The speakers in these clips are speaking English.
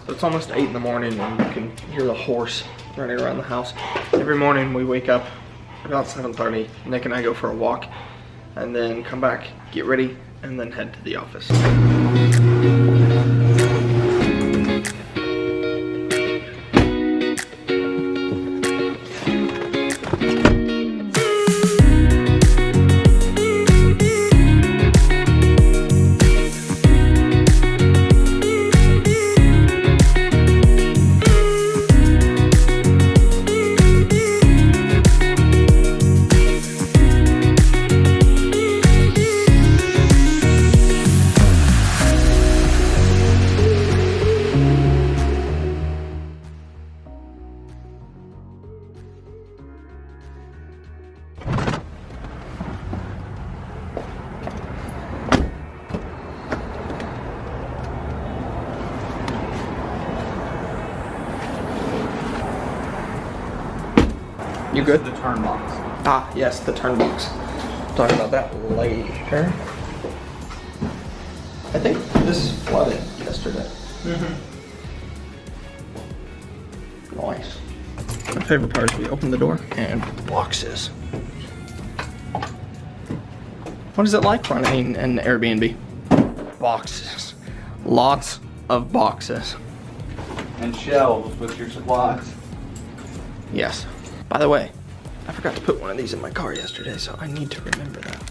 So it's almost 8 in the morning and you can hear the horse running around the house. Every morning we wake up about 7:30. Nick and I go for a walk and then come back, get ready, and then head to the office. You good? The turn box. Ah, yes, the turn box. Talk about that later. I think this flooded yesterday. Nice. My favorite part is we open the door and boxes. What is it like running an Airbnb? Boxes. Lots of boxes. And shelves with your supplies. Yes. By the way, I forgot to put one of these in my car yesterday, so I need to remember that.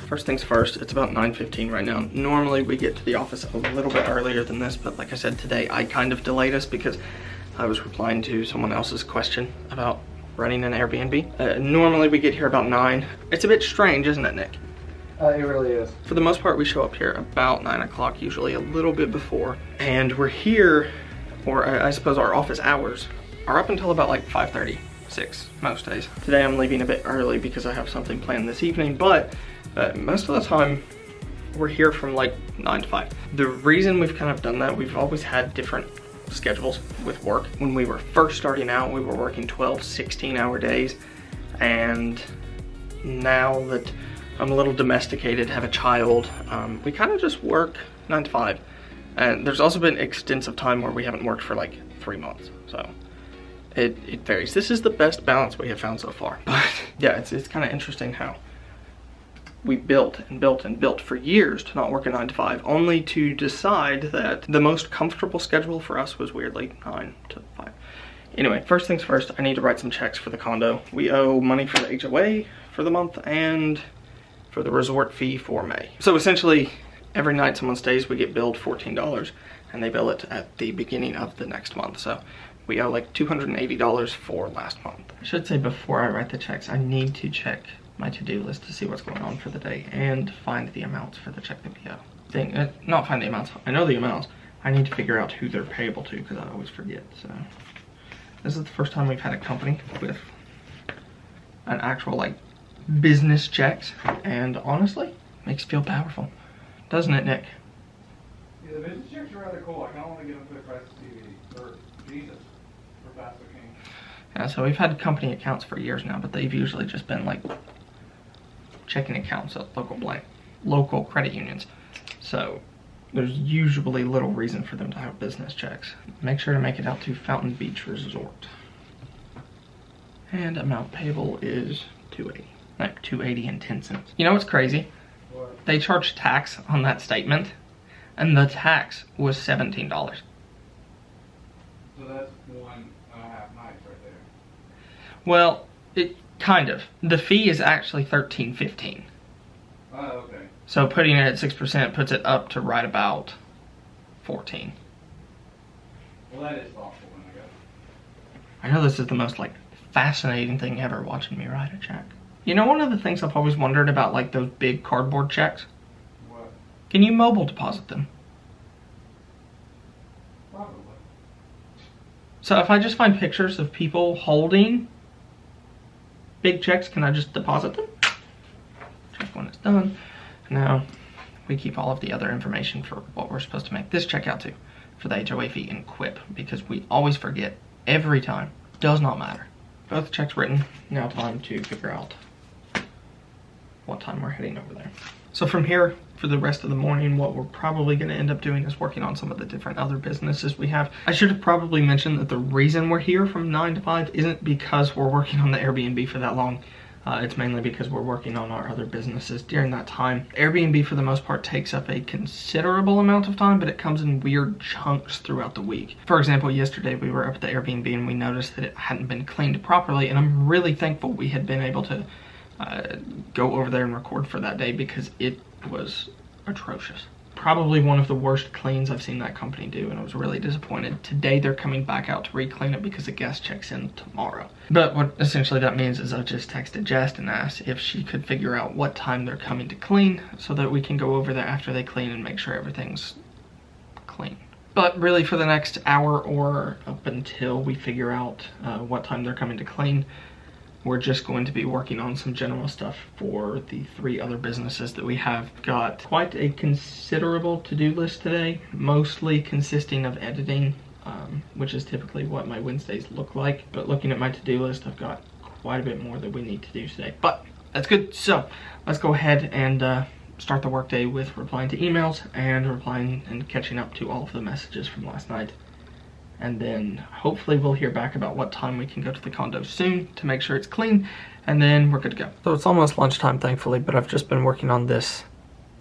First things first, it's about 9:15 right now. Normally we get to the office a little bit earlier than this, but like I said, today I kind of delayed us because I was replying to someone else's question about running an Airbnb. Normally we get here about 9. It's a bit strange, isn't it, Nick? It really is. For the most part, we show up here about 9 o'clock, usually a little bit before. And we're here, or I suppose our office hours are up until about like 5:30. 6 most days. Today I'm leaving a bit early because I have something planned this evening, but most of the time we're here from like 9 to 5. The reason we've kind of done that, we've always had different schedules with work. When we were first starting out, we were working 12, 16-hour days, and now that I'm a little domesticated, have a child, we kind of just work 9 to 5. And there's also been extensive time where we haven't worked for like 3 months, so it varies. This is the best balance we have found so far. But yeah, it's kind of interesting how we built and built and built for years to not work a 9 to 5, only to decide that the most comfortable schedule for us was weirdly 9 to 5. Anyway, first things first, I need to write some checks for the condo. We owe money for the HOA for the month and for the resort fee for May. So essentially, every night someone stays, we get billed $14, and they bill it at the beginning of the next month. So we owe like $280 for last month. I should say before I write the checks, I need to check my to-do list to see what's going on for the day and find the amounts for the check that we owe. Not find the amounts, I know the amounts. I need to figure out who they're payable to because I always forget. So this is the first time we've had a company with an actual like business checks, and honestly, makes you feel powerful. Doesn't it, Nick? Yeah, the business checks are rather cool. I kind of want to get them for the price of TV, or Jesus, for Fast King. Yeah, so we've had company accounts for years now, but they've usually just been like checking accounts at local credit unions. So there's usually little reason for them to have business checks. Make sure to make it out to Fountain Beach Resort. And amount payable is $280. Like $280.10. You know what's crazy? What? They charged tax on that statement, and the tax was $17. So that's 1.5 nights right there. Well, it kind of. The fee is actually $13.15. Oh, okay. So putting it at 6% puts it up to right about 14. Well, that is thoughtful when I go. I know this is the most like fascinating thing ever, watching me write a check. You know, one of the things I've always wondered about like those big cardboard checks? What? Can you mobile deposit them? Probably. So if I just find pictures of people holding big checks, can I just deposit them? Check when it's done. Now, we keep all of the other information for what we're supposed to make this check out to for the HOA fee in Quip, because we always forget every time. Does not matter. Both checks written. Now time to figure out what time we're heading over there. So from here, for the rest of the morning, what we're probably going to end up doing is working on some of the different other businesses we have. I should have probably mentioned that the reason we're here from 9 to 5 isn't because we're working on the Airbnb for that long. It's mainly because we're working on our other businesses during that time. Airbnb, for the most part, takes up a considerable amount of time, but it comes in weird chunks throughout the week. For example, yesterday we were up at the Airbnb and we noticed that it hadn't been cleaned properly, and I'm really thankful we had been able to go over there and record for that day because it was atrocious. Probably one of the worst cleans I've seen that company do, and I was really disappointed. Today they're coming back out to re-clean it because the guest checks in tomorrow. But what essentially that means is I've just texted Jess and asked if she could figure out what time they're coming to clean so that we can go over there after they clean and make sure everything's clean. But really for the next hour or up until we figure out what time they're coming to clean, we're just going to be working on some general stuff for the 3 other businesses that we have. Got quite a considerable to-do list today, mostly consisting of editing, which is typically what my Wednesdays look like. But looking at my to-do list, I've got quite a bit more that we need to do today. But that's good. So let's go ahead and start the workday with replying to emails and replying and catching up to all of the messages from last night. And then hopefully we'll hear back about what time we can go to the condo soon to make sure it's clean, and then we're good to go. So it's almost lunchtime, thankfully, but I've just been working on this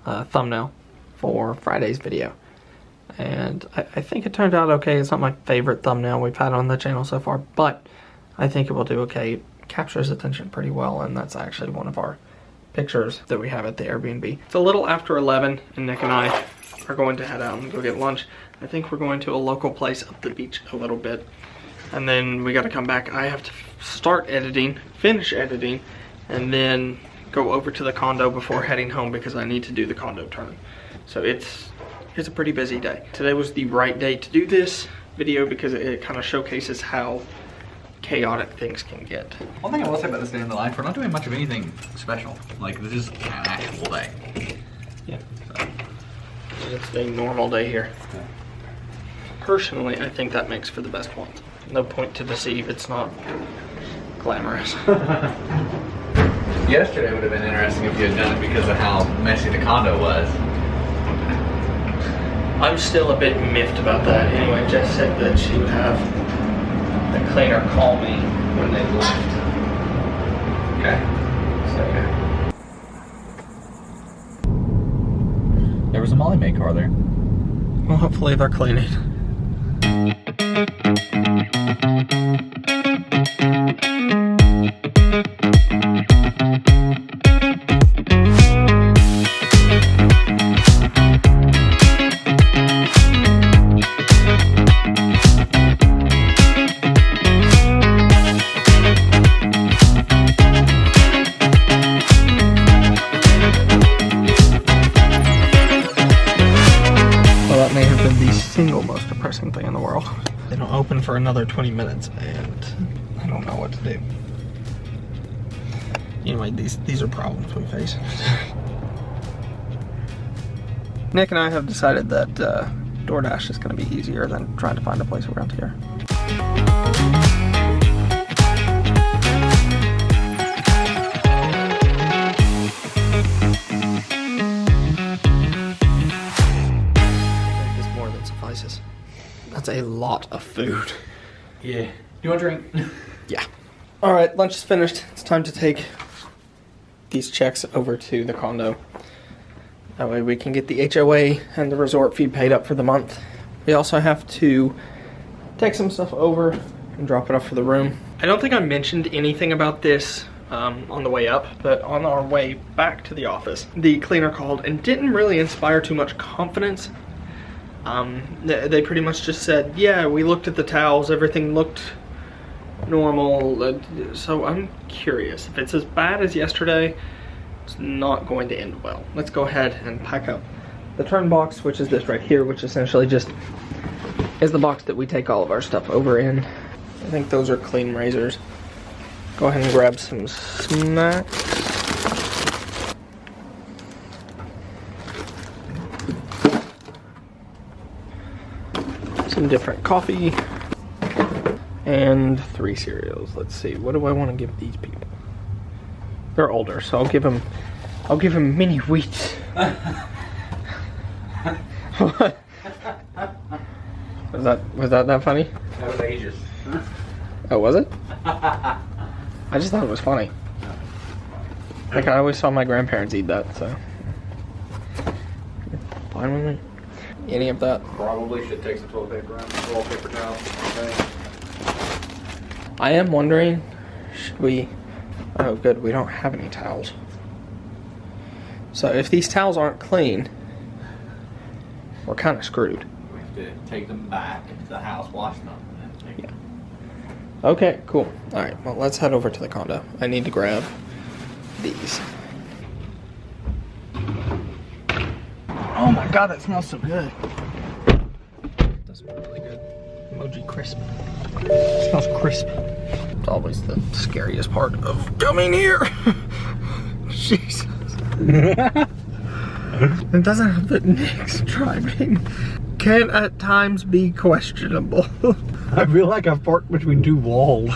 thumbnail for Friday's video. And I think it turned out okay. It's not my favorite thumbnail we've had on the channel so far, but I think it will do okay. It captures attention pretty well, and that's actually one of our pictures that we have at the Airbnb. It's a little after 11, and Nick and I are going to head out and go get lunch. I think we're going to a local place up the beach a little bit, and then we got to come back. I have to start editing, finish editing, and then go over to the condo before heading home because I need to do the condo turn. So it's a pretty busy day. Today was the right day to do this video because it kind of showcases how chaotic things can get. One thing I will say about this day in the life, we're not doing much of anything special. Like, this is an actual day. Yeah. So, it's a normal day here. Yeah. Personally, I think that makes for the best ones. No point to deceive, it's not glamorous. Yesterday would have been interesting if you had done it because of how messy the condo was. I'm still a bit miffed about that. Anyway, Jess said that she would have the cleaner call me when they left. Okay. So yeah. There was a Molly May car there. Well, hopefully they're cleaning. Single most depressing thing in the world. They don't open for another 20 minutes and I don't know what to do. Anyway, these are problems we face. Nick and I have decided that DoorDash is going to be easier than trying to find a place around here. That's a lot of food. Yeah. You want a drink? Yeah. All right, lunch is finished. It's time to take these checks over to the condo. That way we can get the HOA and the resort fee paid up for the month. We also have to take some stuff over and drop it off for the room. I don't think I mentioned anything about this on the way up, but on our way back to the office, the cleaner called and didn't really inspire too much confidence. They pretty much just said, yeah, we looked at the towels, everything looked normal. So I'm curious, if it's as bad as yesterday, it's not going to end well. Let's go ahead and pack up the turn box, which is this right here, which essentially just is the box that we take all of our stuff over in. I think those are clean razors. Go ahead and grab some snacks. Some different coffee and 3 cereals. Let's see, what do I want to give these people? They're older, so I'll give them mini wheats. What? Was that funny? That was ages. Oh, was it? I just thought it was funny. Like, I always saw my grandparents eat that, so. Fine with me. Any of that? Probably should take some toilet paper out. Toilet paper towels. Okay. I am wondering, should we... Oh, good, we don't have any towels. So if these towels aren't clean, we're kind of screwed. We have to take them back to the house, wash them. Yeah. Okay, cool. All right, well, let's head over to the condo. I need to grab these. Oh my god, that smells so good. It does smell really good. Emoji crisp. It smells crisp. It's always the scariest part of coming here. Jesus. It doesn't have the Nick's driving. Can at times be questionable. I feel like I've parked between two walls.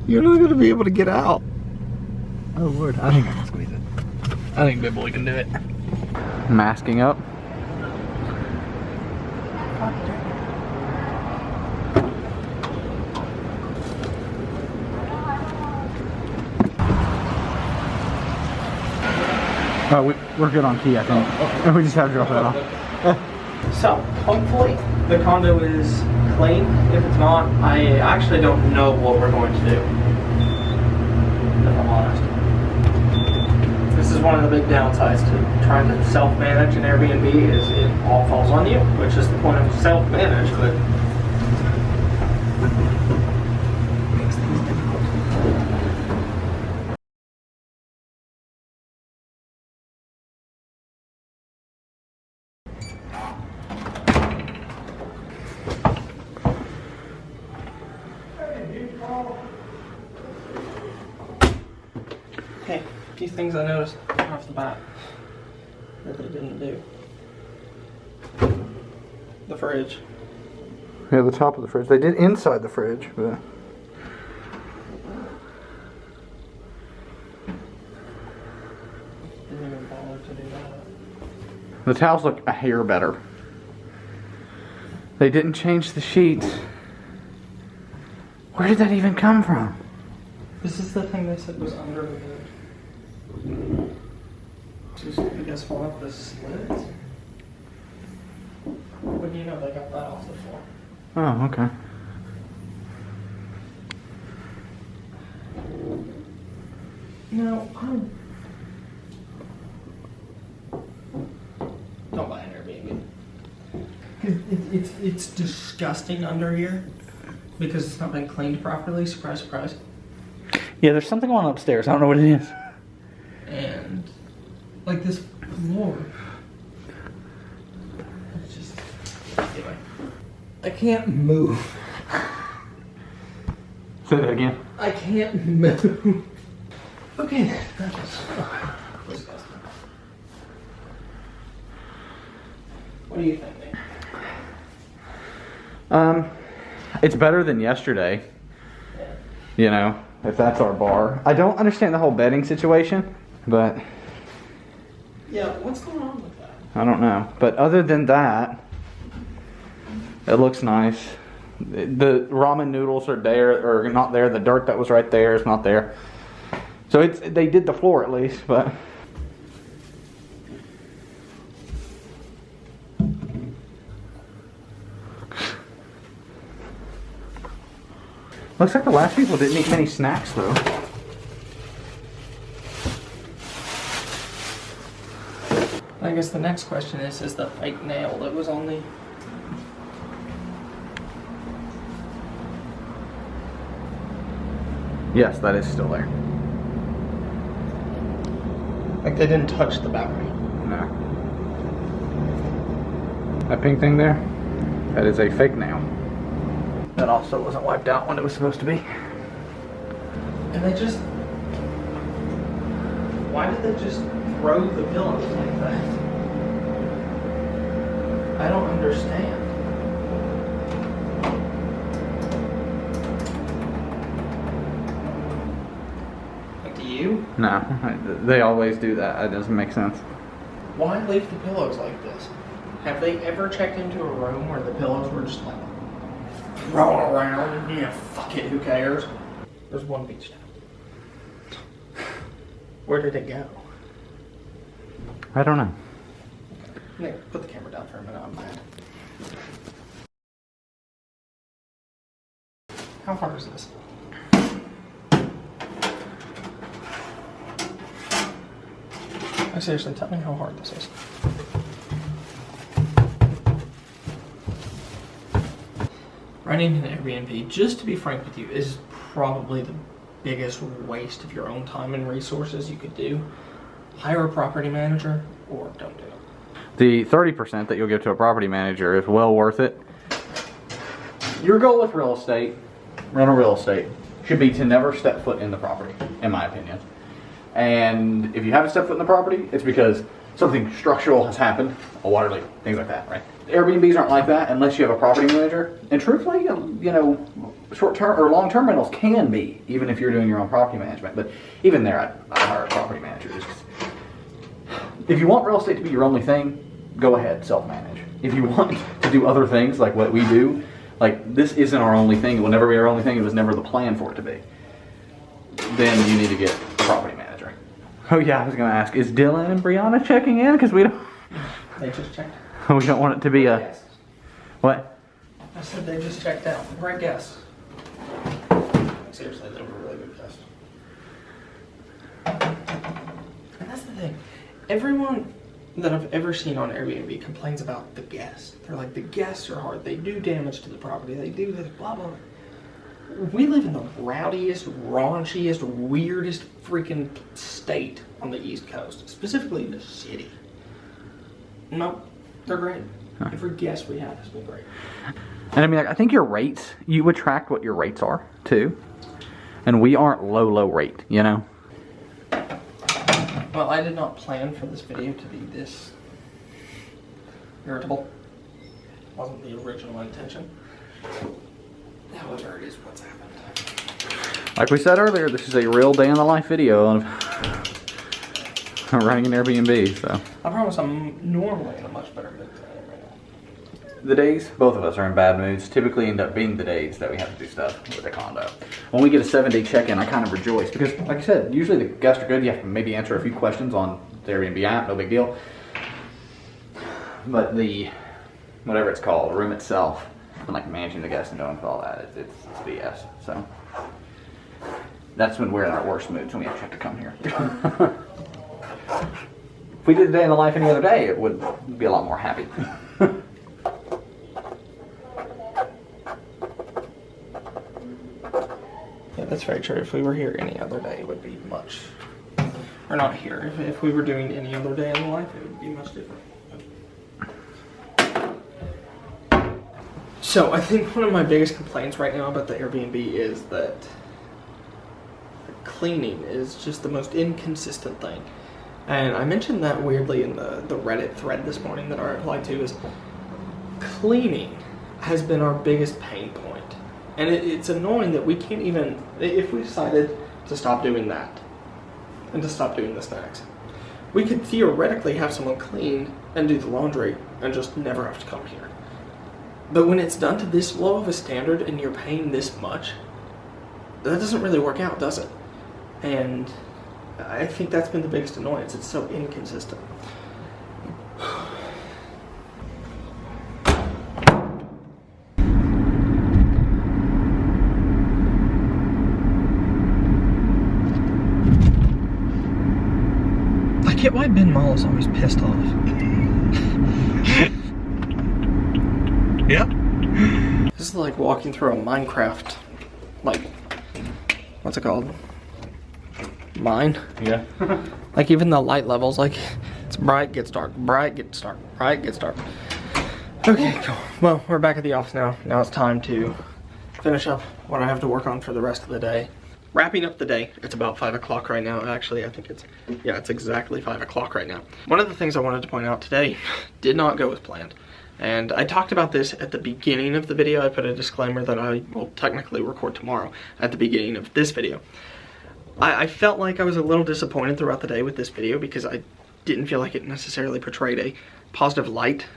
You're not gonna be able to get out. Oh Lord, I think I can squeeze it. I think Bibble can do it. Masking up. Oh, we're good on key, I think. Okay. We just have to drop that off. So, hopefully the condo is clean. If it's not, I actually don't know what we're going to do, if I'm honest. This is one of the big downsides to trying to self-manage an Airbnb is it all falls on you, which is the point of self-manage, but makes things difficult. Okay, a few things I noticed off the bat that they didn't do. The fridge. Yeah, the top of the fridge. They did inside the fridge, but... Didn't even bother to do that. The towels look a hair better. They didn't change the sheets. Where did that even come from? This is the thing they said was under the bed. Just, I guess, one of the slits. What do you know? They got that off the floor. Oh, okay. No, don't buy an Airbnb. It's disgusting under here because it's not been cleaned properly. Surprise, surprise. Yeah, there's something going on upstairs. I don't know what it is. And like this floor. It's just anyway. I can't move. Say that again. I can't move. Okay, that was disgusting. What do you think, Nick? It's better than yesterday. Yeah. You know, if that's our bar. I don't understand the whole bedding situation, but Yeah, what's going on with that? I don't know. But other than that, it looks nice. The ramen noodles are there, or not there. The dirt that was right there is not there. So they did the floor at least, but looks like the last people didn't eat many snacks though. I guess the next question is the fake nail that was on the... Yes, that is still there. Like they didn't touch the battery. No. That pink thing there, that is a fake nail. That also wasn't wiped out when it was supposed to be. And they just... Why did they just throw the pillows like that? I don't understand. Like, do you? No, they always do that. It doesn't make sense. Why leave the pillows like this? Have they ever checked into a room where the pillows were just like thrown around? Yeah, fuck it, who cares? There's one beach towel. Where did it go? I don't know. Nick, put the camera down for a minute, I'm mad. How far is this? Seriously, tell me how hard this is. Renting an Airbnb, just to be frank with you, is probably the biggest waste of your own time and resources you could do. Hire a property manager or don't do it. The 30% that you'll give to a property manager is well worth it. Your goal with real estate, rental real estate, should be to never step foot in the property, in my opinion. And if you haven't stepped foot in the property, it's because something structural has happened, a water leak, things like that, right? Airbnbs aren't like that unless you have a property manager. And truthfully, you know, short-term or long-term rentals can be, even if you're doing your own property management. But even there, I'd hire a property manager. If you want real estate to be your only thing, go ahead, self-manage. If you want to do other things like what we do, like this isn't our only thing, it will never be our only thing, it was never the plan for it to be, then you need to get a property manager. Oh yeah, I was going to ask, is Dylan and Brianna checking in? Because we don't... They just checked. We don't want it to be a... Yes. What? I said they just checked out. Great guess. Seriously, they were a really good guess. And that's the thing. Everyone that I've ever seen on Airbnb complains about the guests. They're like, the guests are hard. They do damage to the property. They do this, blah, blah, blah. We live in the rowdiest, raunchiest, weirdest freaking state on the East Coast. Specifically the city. No, they're great. Huh. Every guest we have has been great. And I mean, like, I think your rates, you attract what your rates are, too. And we aren't low rate, you know? Well, I did not plan for this video to be this irritable. Wasn't the original intention. However, it is what's happened. Like we said earlier, this is a real day in the life video of running an Airbnb, so. I promise I'm normally in a much better mood than I am right now. The days both of us are in bad moods typically end up being the days that we have to do stuff with the condo. When we get a 7-day check-in, I kind of rejoice because, like I said, usually the guests are good. You have to maybe answer a few questions on the Airbnb app, no big deal. But the, whatever it's called, the room itself, and like managing the guests and going through all that, it's BS. So that's when we're in our worst moods, when we actually have to come here. If we did a day in the life any other day, it would be a lot more happy. Yeah, that's very true. If we were here any other day, it would be much... Or not here. If we were doing any other day in life, it would be much different. So, I think one of my biggest complaints right now about the Airbnb is that cleaning is just the most inconsistent thing. And I mentioned that weirdly in the Reddit thread this morning that I replied to, is cleaning has been our biggest pain point. And it's annoying that we can't even, if we decided to stop doing that and to stop doing the snacks, we could theoretically have someone clean and do the laundry and just never have to come here. But when it's done to this low of a standard and you're paying this much, that doesn't really work out, does it? And I think that's been the biggest annoyance. It's so inconsistent. I get why Ben Mall is always pissed off. Yep. This is like walking through a Minecraft, like, what's it called? Mine? Yeah. Like even the light levels, like it's bright, gets dark, bright, gets dark, bright, gets dark. Okay, cool. Well, we're back at the office now. Now it's time to finish up what I have to work on for the rest of the day. Wrapping up the day. It's about 5 o'clock right now. Actually, I think it's exactly 5 o'clock right now. One of the things I wanted to point out today did not go as planned. And I talked about this at the beginning of the video. I put a disclaimer that I will technically record tomorrow at the beginning of this video. I felt like I was a little disappointed throughout the day with this video because I didn't feel like it necessarily portrayed a positive light.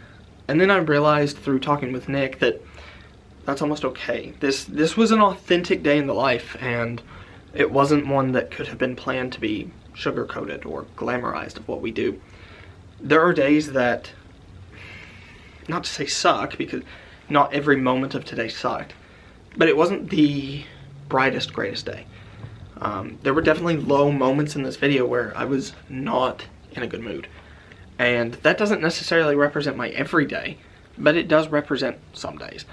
And then I realized through talking with Nick that that's almost okay. This was an authentic day in the life, and it wasn't one that could have been planned to be sugar-coated or glamorized of what we do. There are days that, not to say suck, because not every moment of today sucked, but it wasn't the brightest, greatest day. There were definitely low moments in this video where I was not in a good mood. And that doesn't necessarily represent my everyday, but it does represent some days.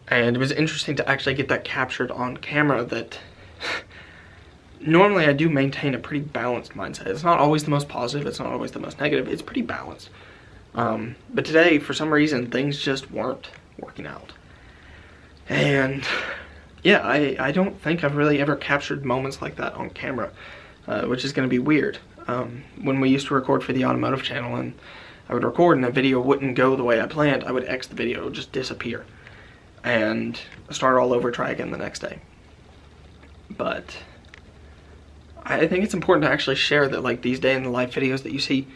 And it was interesting to actually get that captured on camera, that normally I do maintain a pretty balanced mindset. It's not always the most positive, it's not always the most negative, it's pretty balanced. But today, for some reason, things just weren't working out. And yeah, I don't think I've really ever captured moments like that on camera, which is going to be weird. When we used to record for the automotive channel, and I would record and a video wouldn't go the way I planned, I would X the video, it would just disappear. And start all over, try again the next day. But I think it's important to actually share that, like, these day in the life videos that you see,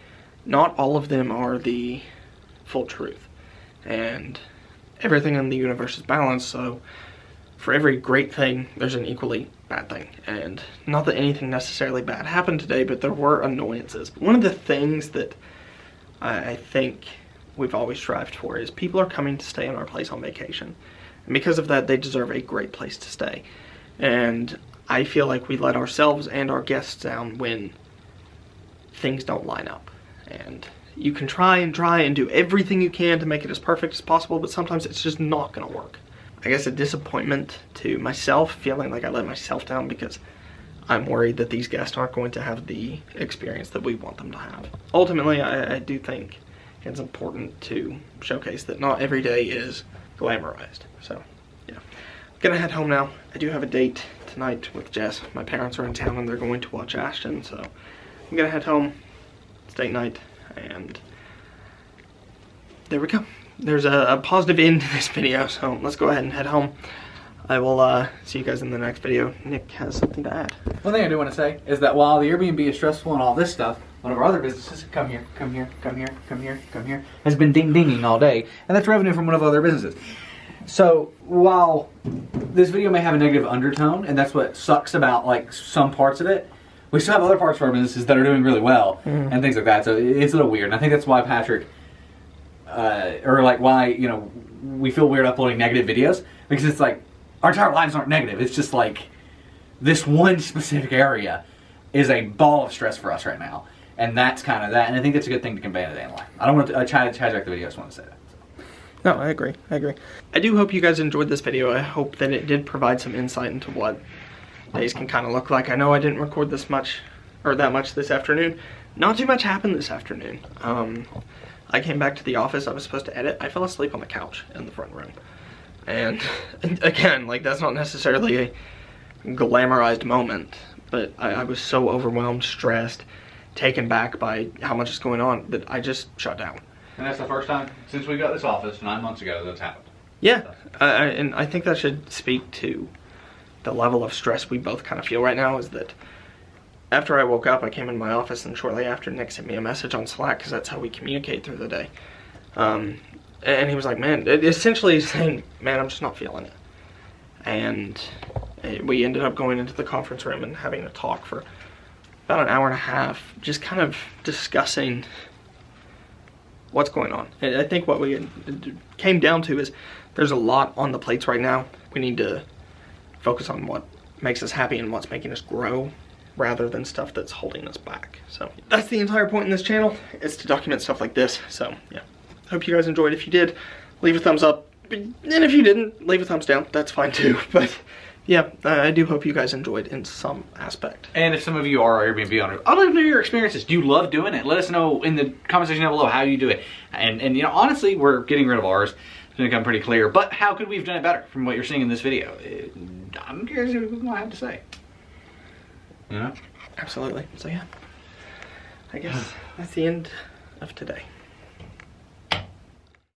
not all of them are the full truth. And everything in the universe is balanced, so for every great thing, there's an equally bad thing. And not that anything necessarily bad happened today, but there were annoyances. One of the things that I think we've always strived for is people are coming to stay in our place on vacation. And because of that, they deserve a great place to stay. And I feel like we let ourselves and our guests down when things don't line up. And you can try and do everything you can to make it as perfect as possible, but sometimes it's just not gonna work. I guess a disappointment to myself, feeling like I let myself down because I'm worried that these guests aren't going to have the experience that we want them to have. Ultimately, I do think it's important to showcase that not every day is glamorized. So, yeah. I'm gonna head home now. I do have a date tonight with Jess. My parents are in town and they're going to watch Ashton, so I'm gonna head home. It's date night, and there we go. There's a positive end to this video, so let's go ahead and head home. I will see you guys in the next video. Nick has something to add. One thing I do want to say is that while the Airbnb is stressful and all this stuff, one of our other businesses, come here, has been dinging all day, and that's revenue from one of our other businesses. So while this video may have a negative undertone, and that's what sucks about, like, some parts of it, we still have other parts of our businesses that are doing really well, and things like that. So it's a little weird, and I think that's why Patrick, or like why, you know, we feel weird uploading negative videos, because it's like, our entire lives aren't negative. It's just like, this one specific area is a ball of stress for us right now. And that's kind of that, and I think that's a good thing to convey in a day in life. I don't want to hijack the video, I just want to say that. No, I agree. I do hope you guys enjoyed this video. I hope that it did provide some insight into what days can kind of look like. I know I didn't record this much, or that much this afternoon. Not too much happened this afternoon. I came back to the office, I was supposed to edit. I fell asleep on the couch in the front room. And again, like, that's not necessarily a glamorized moment, but I was so overwhelmed, stressed, taken back by how much is going on that I just shut down. And that's the first time since we got this office 9 months ago that's happened. Yeah, and I think that should speak to the level of stress we both kind of feel right now, is that after I woke up, I came in my office, and shortly after, Nick sent me a message on Slack, because that's how we communicate through the day. And he was like, man, essentially saying, man, I'm just not feeling it. And we ended up going into the conference room and having a talk for about an hour and a half, just kind of discussing what's going on. And I think what we came down to is there's a lot on the plates right now. We need to focus on what makes us happy and what's making us grow, rather than stuff that's holding us back. So that's the entire point in this channel, is to document stuff like this. So yeah, hope you guys enjoyed. If you did, leave a thumbs up, and if you didn't, leave a thumbs down. That's fine too. But yeah, I do hope you guys enjoyed in some aspect. And if some of you are Airbnb owners, I'd like to know your experiences. Do you love doing it? Let us know in the comment section down below how you do it. And you know, honestly, we're getting rid of ours. It's gonna become pretty clear. But how could we have done it better from what you're seeing in this video? I'm curious what people have to say. You know? Absolutely. So yeah, I guess that's the end of today.